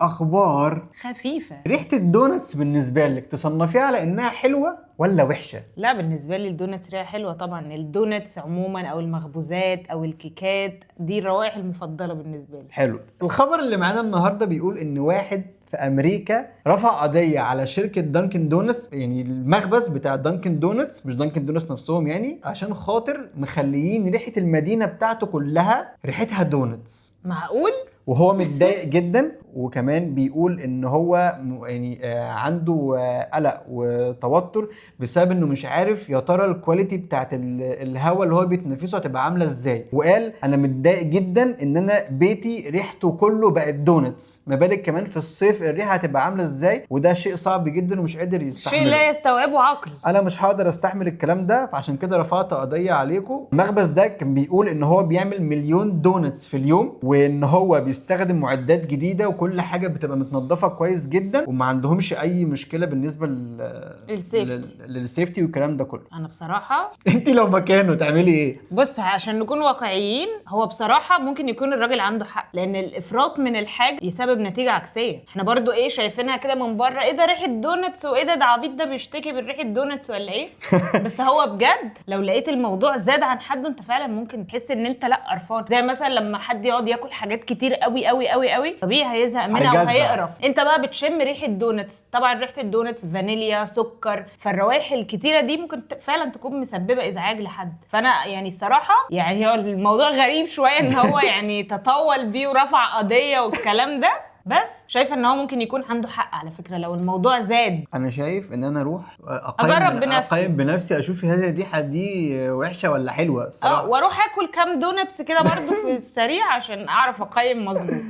اخبار خفيفة. ريحة الدونتس بالنسبة لك تصنفيها على انها حلوة ولا وحشة؟ لا، بالنسبة لي الدونتس ريحة حلوة طبعا. الدونتس عموما او المخبوزات او الكيكات دي الروائح المفضلة بالنسبة لي. حلو. الخبر اللي معانا النهاردة بيقول ان واحد في امريكا رفع قضية على شركة دانكن دونتس، يعني المخبز بتاع دانكن دونتس مش دانكن دونتس نفسهم، يعني عشان خاطر مخليين ريحة المدينة بتاعته كلها ريحتها دونتس. معقول؟ وهو متضايق جدا، وكمان بيقول ان هو عنده قلق وتوتر بسبب انه مش عارف يا ترى الكواليتي بتاعت الهواء اللي هو بيتنفسه هتبقى عامله ازاي. وقال انا متضايق جدا ان انا بيتي ريحته كله بقت دونتس، ما بالك كمان في الصيف الريحه هتبقى عامله ازاي، وده شيء صعب جدا ومش قادر شيء يستحمله. لا يستوعبه عقل. انا مش هقدر استحمل الكلام ده، فعشان كده رفعت قضيه عليكم. المخبز ده كان بيقول ان هو بيعمل 1,000,000 دونتس في اليوم، وان هو بيستخدم معدات جديده وكل حاجه بتبقى متنظفه كويس جدا، وما عندهمش اي مشكله بالنسبه للسيفتي والكلام ده كله. انا بصراحة انت لو مكانه تعملي ايه؟ بص، عشان نكون واقعيين، هو بصراحة ممكن يكون الراجل عنده حق، لان الافراط من الحاجة يسبب نتيجة عكسية. احنا برضو ايه شايفينها كده من بره، ايه ده ريحة دونتس، وايه ده عبيط ده بيشتكي من ريحة دونتس ولا ايه؟ بس هو بجد لو لقيت الموضوع زاد عن حده، انت فعلا ممكن تحس ان انت لا قرفان. زي مثلا لما حد يقعد ياكل حاجات كتير قوي قوي قوي قوي، طبيعي هيزهق منها هيجزع. وهيقرف. انت بقى بتشم ريحة دونتس، طبعا ريحة الدونتس فانيليا سكر، فالروائح الكتيرة دي ممكن فعلا تكون مسببة ازعاج لحد. فانا يعني الصراحة يعني هو الموضوع غريب شوية ان هو يعني تطول بيه ورفع قضية والكلام ده، بس شايفه ان هو ممكن يكون عنده حق على فكره لو الموضوع زاد. انا شايف ان انا اروح أجرب بنفسي. اقيم بنفسي، اشوف هل الريحه دي وحشه ولا حلوه الصراحه. واروح اكل كام دونتس كده برضو في السريع عشان اعرف اقيم مظبوط.